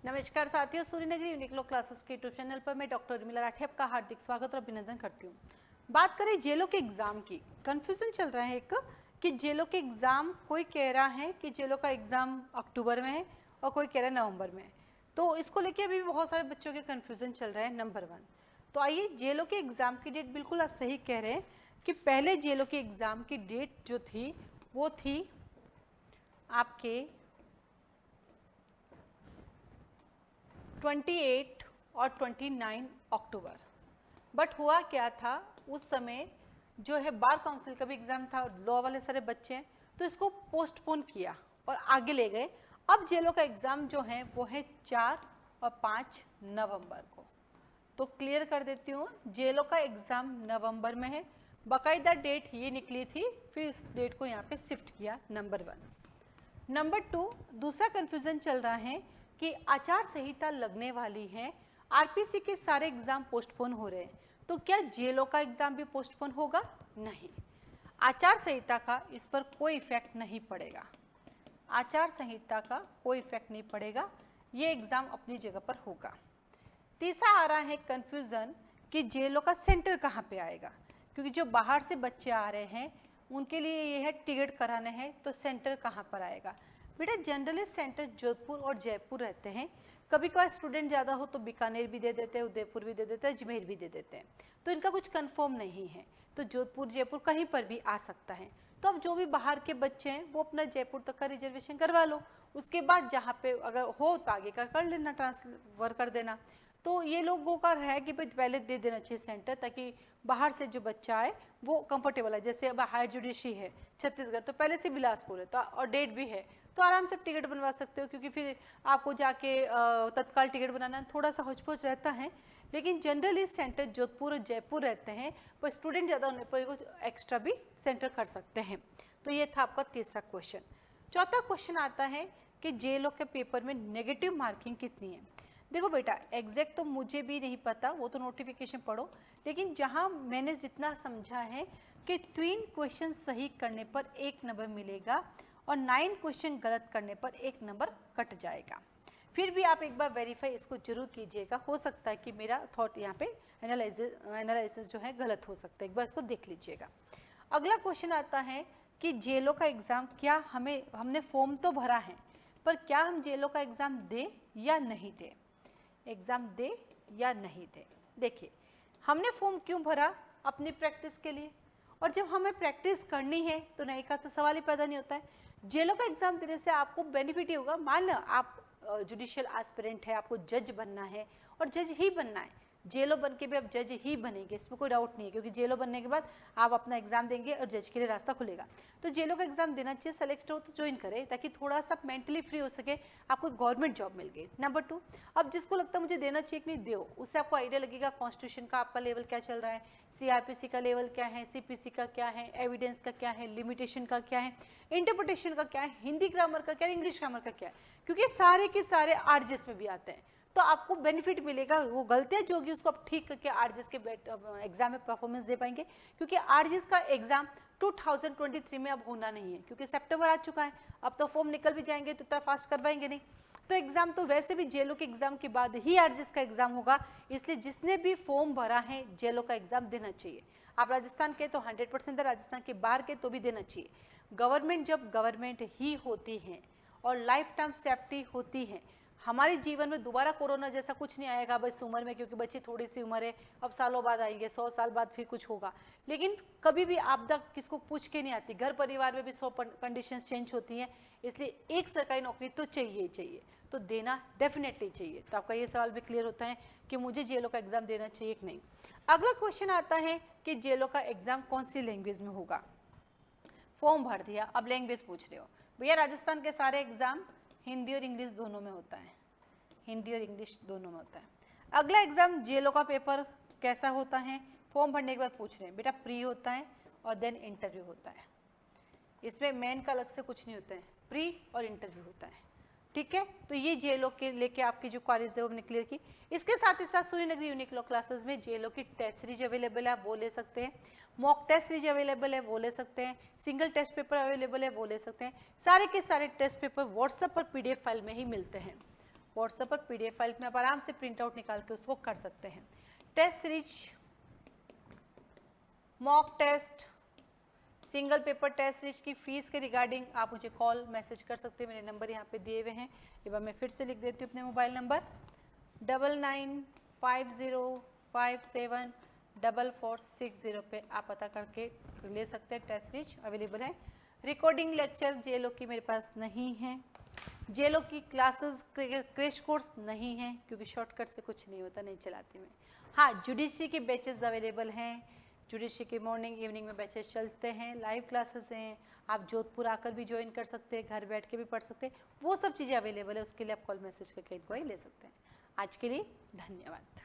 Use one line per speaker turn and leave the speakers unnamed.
नमस्कार साथियों, Suryanagari Uniqlo classes के यूट्यूब चैनल पर मैं डॉक्टर उर्मिला राठी आपका हार्दिक स्वागत और अभिनंदन करती हूँ। बात करें जेलो के एग्जाम की, कंफ्यूजन चल रहा है एक कि जेलो के एग्जाम, कोई कह रहा है कि जेलो का एग्जाम अक्टूबर में है और कोई कह रहा है नवंबर में है। तो इसको लेके अभी बहुत सारे बच्चों के कंफ्यूजन चल रहा है। नंबर 1, तो आइए, जेलो के एग्जाम की डेट बिल्कुल आप सही कह रहे हैं कि पहले जेलो के एग्जाम की डेट जो थी वो थी आपके 28 और 29 अक्टूबर। बट हुआ क्या था, उस समय जो है बार काउंसिल का भी एग्जाम था और लॉ वाले सारे बच्चे हैं, तो इसको पोस्टपोन किया और आगे ले गए। अब जेलो का एग्जाम जो है वो है 4 और 5 नवंबर को। तो क्लियर कर देती हूँ, जेलो का एग्जाम नवंबर में है। बाकायदा डेट ये निकली थी, फिर इस डेट को यहाँ पे शिफ्ट किया। नंबर 1। नंबर 2, दूसरा कंफ्यूजन चल रहा है कि आचार संहिता लगने वाली है, आरपीसी के सारे एग्जाम पोस्टपोन हो रहे हैं, तो क्या जेलो का एग्जाम भी पोस्टपोन होगा? नहीं, आचार संहिता का इस पर कोई इफेक्ट नहीं पड़ेगा। आचार संहिता का कोई इफेक्ट नहीं पड़ेगा, ये एग्जाम अपनी जगह पर होगा। तीसरा आ रहा है कंफ्यूजन कि जेलो का सेंटर कहाँ पे आएगा, क्योंकि जो बाहर से बच्चे आ रहे हैं उनके लिए ये है टिकट कराना है, तो सेंटर कहाँ पर आएगा? बेटा जनरली सेंटर जोधपुर और जयपुर रहते हैं। कभी कभार स्टूडेंट ज़्यादा हो तो बीकानेर भी दे देते हैं, उदयपुर भी दे देते हैं, अजमेर भी दे देते हैं, तो इनका कुछ कंफर्म नहीं है। तो जोधपुर जयपुर कहीं पर भी आ सकता है। तो अब जो भी बाहर के बच्चे हैं वो अपना जयपुर तक का रिजर्वेशन करवा लो, उसके बाद जहाँ पे अगर हो तो आगे का कर लेना, ट्रांसफर कर देना। तो ये लोगों का है कि भाई पहले दे देना चाहिए सेंटर, ताकि बाहर से जो बच्चा आए वो कंफर्टेबल है। जैसे अब हायर जुडिशरी है छत्तीसगढ़, तो पहले से बिलासपुर है तो और डेट भी है, तो आराम से टिकट बनवा सकते हो, क्योंकि फिर आपको जाके तत्काल टिकट बनाना थोड़ा सा होच-पोच रहता है। लेकिन जनरली सेंटर जोधपुर और जयपुर रहते हैं, पर स्टूडेंट ज़्यादा होने पर वो एक्स्ट्रा भी सेंटर कर सकते हैं। तो ये था आपका तीसरा क्वेश्चन। चौथा क्वेश्चन आता है कि जेलो के पेपर में नेगेटिव मार्किंग कितनी है? देखो बेटा, एग्जैक्ट तो मुझे भी नहीं पता, वो तो नोटिफिकेशन पढ़ो, लेकिन जहाँ मैंने जितना समझा है कि 3 क्वेश्चन सही करने पर 1 नंबर मिलेगा और 9 क्वेश्चन गलत करने पर 1 नंबर कट जाएगा। फिर भी आप एक बार वेरीफाई इसको जरूर कीजिएगा, हो सकता है कि मेरा थॉट यहाँ पे एनालिसिस जो है गलत हो सकता है, एक बार इसको देख लीजिएगा। अगला क्वेश्चन आता है कि जेलो का एग्ज़ाम क्या हमने फॉर्म तो भरा है, पर क्या हम जेलो का एग्ज़ाम दें या नहीं दें? एग्ज़ाम दे या नहीं दे? देखिए, हमने फॉर्म क्यों भरा? अपनी प्रैक्टिस के लिए, और जब हमें प्रैक्टिस करनी है तो नहीं का तो सवाल ही पैदा नहीं होता है। जेलो का एग्जाम देने से आपको बेनिफिट ही होगा। मान लो आप जुडिशियल एस्पिरेंट है, आपको जज बनना है और जज ही बनना है, जेलो बन के भी आप जज ही बनेंगे, इसमें कोई डाउट नहीं है, क्योंकि जेलो बनने के बाद आप अपना एग्जाम देंगे और जज के लिए रास्ता खुलेगा। तो जेलो का एग्जाम देना चाहिए, सेलेक्ट हो तो ज्वाइन करें, ताकि थोड़ा सा मेंटली फ्री हो सके, आपको गवर्नमेंट जॉब मिल गई। नंबर 2, अब जिसको लगता है मुझे देना चाहिए कि नहीं, दो, उससे आपको आइडिया लगेगा कॉन्स्टिट्यूशन का आपका लेवल क्या चल रहा है, सीआरपीसी का लेवल क्या है, सीपीसी का क्या है, एविडेंस का क्या है, लिमिटेशन का क्या है, इंटरप्रिटेशन का क्या है, हिंदी ग्रामर का क्या है, इंग्लिश ग्रामर का क्या है, क्योंकि सारे के सारे आरजीएस में भी आते हैं। तो आपको बेनिफिट मिलेगा, वो गलतियां जो होगी उसको आप ठीक करके आरजीएस के एग्जाम में परफॉर्मेंस दे पाएंगे, क्योंकि आरजीएस का एग्जाम 2023 में अब होना नहीं है, क्योंकि सितंबर आ चुका है, अब तो फॉर्म निकल भी जाएंगे तो इतना फास्ट करवाएंगे नहीं। तो एग्जाम तो वैसे भी जेलो के एग्जाम के बाद ही आरजीएस का एग्जाम होगा, इसलिए जिसने भी फॉर्म भरा है जेलो का एग्जाम देना चाहिए। आप राजस्थान के तो 100% है, राजस्थान के बाहर के तो भी देना चाहिए। गवर्नमेंट जब गवर्नमेंट ही होती है और लाइफ टाइम सेफ्टी होती है, हमारे जीवन में दोबारा कोरोना जैसा कुछ नहीं आएगा बस उम्र में, क्योंकि बच्ची थोड़ी सी उम्र है, अब सालों बाद आएंगे, 100 साल बाद फिर कुछ होगा, लेकिन कभी भी आपदा किसको पूछ के नहीं आती, घर परिवार में भी 100 कंडीशंस चेंज होती हैं, इसलिए एक सरकारी नौकरी तो चाहिए ही चाहिए, तो देना डेफिनेटली चाहिए। तो आपका ये सवाल भी क्लियर होता है कि मुझे जेलो का एग्जाम देना चाहिए कि नहीं। अगला क्वेश्चन आता है कि जेलो का एग्जाम कौन सी लैंग्वेज में होगा? फॉर्म भर दिया, अब लैंग्वेज पूछ रहे हो। भैया राजस्थान के सारे एग्जाम हिंदी और इंग्लिश दोनों में होता है, हिंदी और इंग्लिश दोनों में होता है। अगला एग्जाम जेलो का पेपर कैसा होता है? फॉर्म भरने के बाद पूछ रहे हैं बेटा, प्री होता है और देन इंटरव्यू होता है, इसमें मेन का अलग से कुछ नहीं होता है, प्री और इंटरव्यू होता है, ठीक है। तो ये जेलो के लेके आपकी जो क्वारीज है वो हमने क्लियर की। इसके साथ ही साथ सूर्यनगरी यूनिक्लो क्लासेस में जेलो की टेस्ट सीरीज अवेलेबल है, आप वो ले सकते हैं, मॉक टेस्ट सीरीज अवेलेबल है वो ले सकते हैं, सिंगल टेस्ट पेपर अवेलेबल है वो ले सकते हैं। सारे के सारे टेस्ट पेपर व्हाट्सएप पर पीडीएफ फाइल में ही मिलते हैं, व्हाट्सएप पर PDF फाइल में आप आराम से प्रिंट आउट निकाल के उसको कर सकते हैं। Test series, mock test, single paper test series की फीस के रिगार्डिंग आप मुझे कॉल मैसेज कर सकते हैं। मेरे नंबर यहाँ पे दिए हुए हैं, एक बार मैं फिर से लिख देती हूँ अपने मोबाइल नंबर 9950574460 पे आप पता करके ले सकते हैं। टेस्ट सीरीज अवेलेबल है। रिकॉर्डिंग लेक्चर JLO की मेरे पास नहीं है, JLO की क्लासेस क्रैश कोर्स नहीं है क्योंकि शॉर्टकट से कुछ नहीं होता, नहीं चलाती मैं। हाँ, जुडिशरी के बैचेस अवेलेबल हैं, जुडिशरी के मॉर्निंग इवनिंग में बैचेस चलते हैं, लाइव क्लासेस हैं, आप जोधपुर आकर भी ज्वाइन कर सकते हैं, घर बैठ के भी पढ़ सकते हैं, वो सब चीज़ें अवेलेबल है। उसके लिए आप कॉल मैसेज करके इंक्वायरी ले सकते हैं। आज के लिए धन्यवाद।